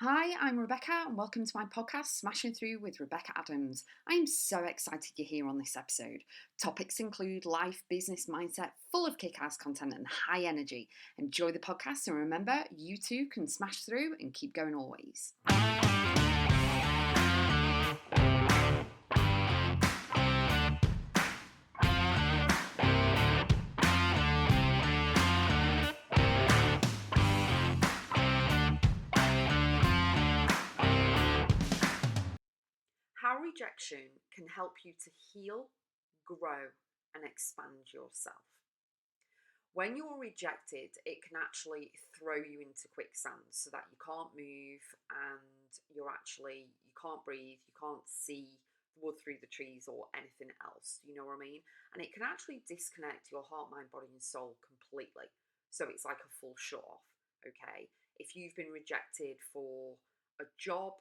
Hi, I'm Rebecca, and welcome to my podcast, Smashing Through with Rebecca Adams. I am so excited you're here on this episode. Topics include life, business, mindset, full of kick ass content and high energy. Enjoy the podcast, and remember, you too can smash through and keep going always. How rejection can help you to heal, grow, and expand yourself. When you're rejected, it can actually throw you into quicksand so that you can't move and you can't breathe, you can't see the wood through the trees or anything else. You know what I mean? And it can actually disconnect your heart, mind, body, and soul completely. So it's like a full shut off. Okay. If you've been rejected for a job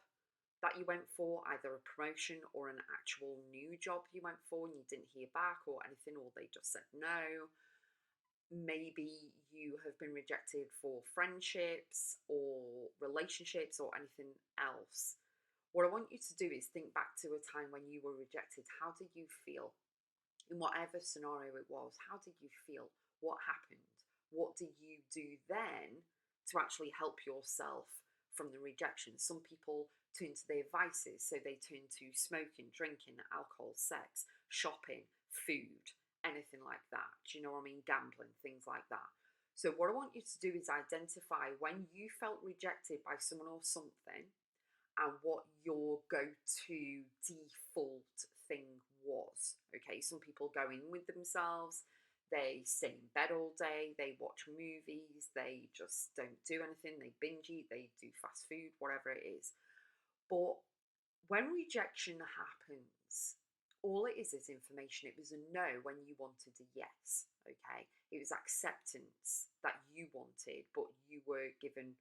that you went for, either a promotion or an actual new job you went for, and you didn't hear back or anything, or they just said no. Maybe you have been rejected for friendships or relationships or anything else. What I want you to do is think back to a time when you were rejected. How did you feel? In whatever scenario it was, how did you feel? What happened? What did you do then to actually help yourself from the rejection? Some people turn to their vices, so they turn to smoking, drinking, alcohol, sex, shopping, food, anything like that. Do you know what I mean? Gambling, things like that. So, what I want you to do is identify when you felt rejected by someone or something and what your go-to default thing was. Okay, some people go in with themselves, they stay in bed all day, they watch movies, they just don't do anything, they binge eat, they do fast food, whatever it is. But when rejection happens, all it is information. It was a no when you wanted a yes. Okay, it was acceptance that you wanted, but you were given,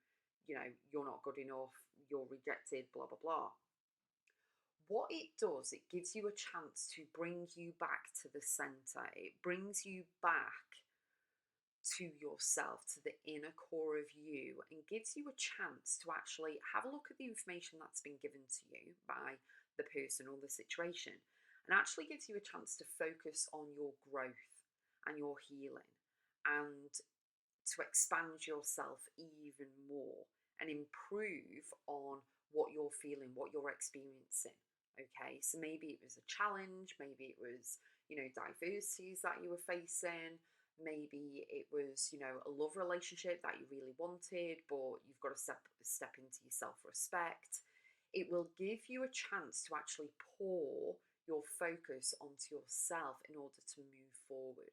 you're not good enough, you're rejected, blah blah blah. What it does, it gives you a chance to bring you back to the center. It brings you back to yourself, to the inner core of you, and gives you a chance to actually have a look at the information that's been given to you by the person or the situation, and actually gives you a chance to focus on your growth and your healing and to expand yourself even more and improve on what you're feeling, what you're experiencing. Okay, so maybe it was a challenge, maybe it was, diversities that you were facing, maybe it was, a love relationship that you really wanted, but you've got to step into your self-respect. It will give you a chance to actually pour your focus onto yourself in order to move forward.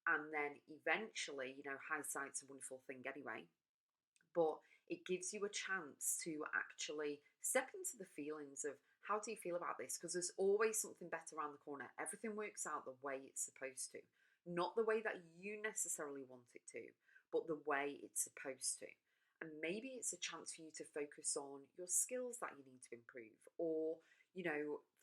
And then eventually, hindsight's a wonderful thing anyway, but it gives you a chance to actually step into the feelings of how do you feel about this? Because there's always something better around the corner. Everything works out the way it's supposed to, not the way that you necessarily want it to, but the way it's supposed to. And maybe it's a chance for you to focus on your skills that you need to improve, or,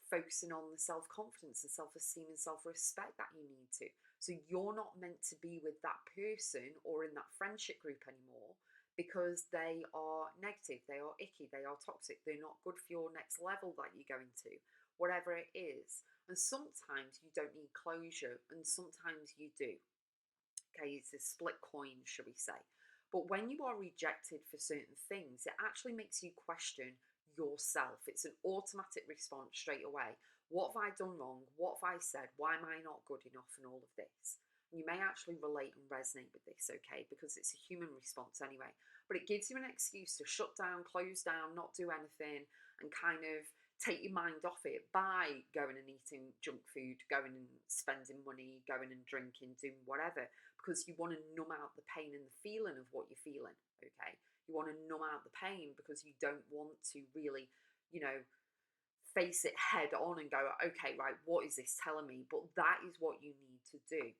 focusing on the self confidence and self esteem and self respect that you need to. So you're not meant to be with that person or in that friendship group anymore because they are negative, they are icky, they are toxic, they're not good for your next level that you're going to, whatever it is. And sometimes you don't need closure, and sometimes you do. Okay, it's a split coin, shall we say. But when you are rejected for certain things, it actually makes you question yourself. It's an automatic response straight away. What have I done wrong? What have I said? Why am I not good enough? And all of this. You may actually relate and resonate with this, okay, because it's a human response anyway. But it gives you an excuse to shut down, close down, not do anything, and kind of take your mind off it by going and eating junk food, going and spending money, going and drinking, doing whatever, because you want to numb out the pain and the feeling of what you're feeling, okay? You want to numb out the pain because you don't want to really, you know, face it head on and go, okay, right, what is this telling me? But that is what you need to do.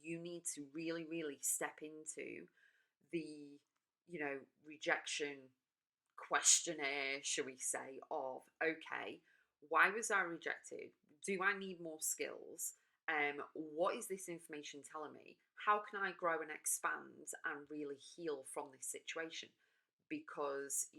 You need to really, really step into the, rejection questionnaire, shall we say, of okay, why was I rejected? Do I need more skills? What is this information telling me? How can I grow and expand and really heal from this situation? because,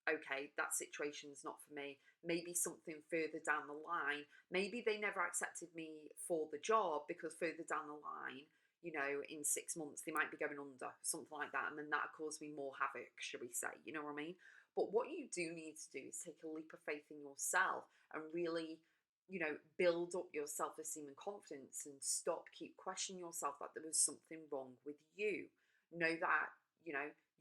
okay, that situation's not for me. Maybe something further down the line, maybe they never accepted me for the job because further down the line, in 6 months, they might be going under, something like that. And then that caused me more havoc, should we say, you know what I mean? But what you do need to do is take a leap of faith in yourself and really, build up your self-esteem and confidence, and keep questioning yourself that there was something wrong with you. Know that,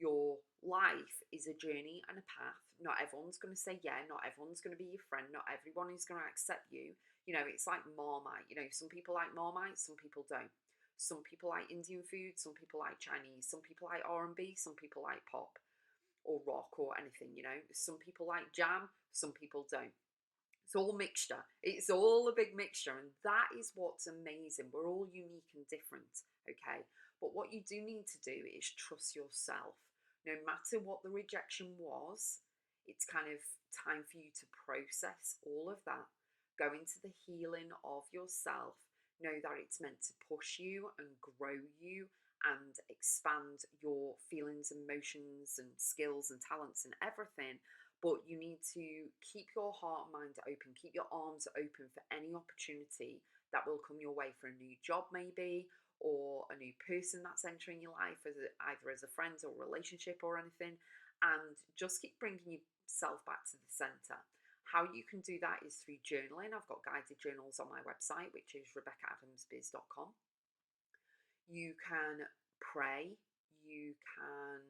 your life is a journey and a path. Not everyone's going to say yeah, not everyone's going to be your friend, not everyone is going to accept you. It's like Marmite. Some people like Marmite, some people don't. Some people like Indian food, some people like Chinese, some people like R&B, some people like pop or rock or anything. Some people like jam, some people don't. It's all mixture. It's all a big mixture, and that is what's amazing. We're all unique and different, okay? But what you do need to do is trust yourself. No matter what the rejection was, it's kind of time for you to process all of that. Go into the healing of yourself. Know that it's meant to push you and grow you and expand your feelings, emotions, and skills and talents and everything. But you need to keep your heart and mind open, keep your arms open for any opportunity that will come your way, for a new job maybe, or a new person that's entering your life, either as a friend or relationship or anything. And just keep bringing yourself back to the center. How you can do that is through journaling. I've got guided journals on my website, which is RebeccaAdamsBiz.com. You can pray, you can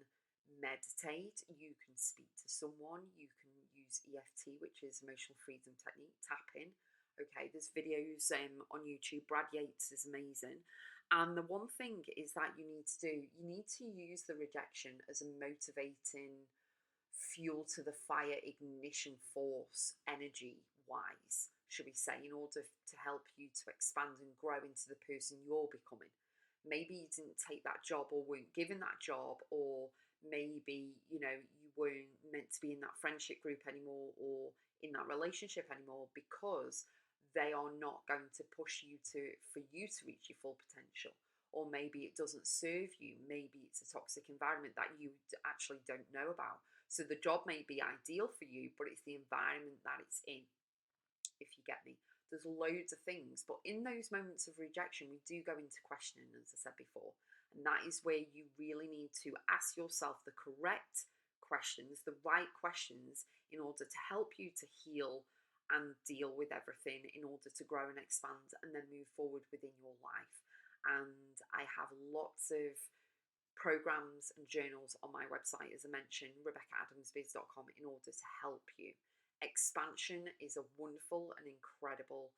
meditate, you can speak to someone, you can use EFT, which is emotional freedom technique, tapping. Okay, there's videos on YouTube. Brad Yates is amazing. And the one thing is that you need to use the rejection as a motivating fuel to the fire, ignition force, energy wise, should we say, in order to help you to expand and grow into the person you're becoming. Maybe you didn't take that job or weren't given that job, or maybe, you weren't meant to be in that friendship group anymore or in that relationship anymore because they are not going to push you for you to reach your full potential. Or maybe it doesn't serve you. Maybe it's a toxic environment that you actually don't know about. So the job may be ideal for you, but it's the environment that it's in, if you get me. There's loads of things, but in those moments of rejection, we do go into questioning, as I said before. And that is where you really need to ask yourself the correct questions, the right questions, in order to help you to heal and deal with everything, in order to grow and expand and then move forward within your life. And I have lots of programs and journals on my website, as I mentioned, RebeccaAdamsBiz.com, in order to help you. Expansion is a wonderful and incredible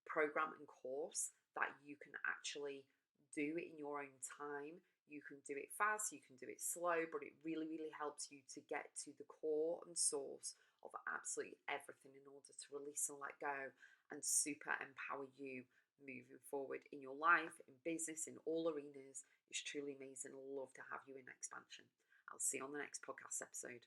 program and course that you can actually do in your own time. You can do it fast, you can do it slow, but it really, really helps you to get to the core and source of absolutely everything in order to release and let go and super empower you moving forward in your life, in business, in all arenas. It's truly amazing. I'd love to have you in expansion. I'll see you on the next podcast episode.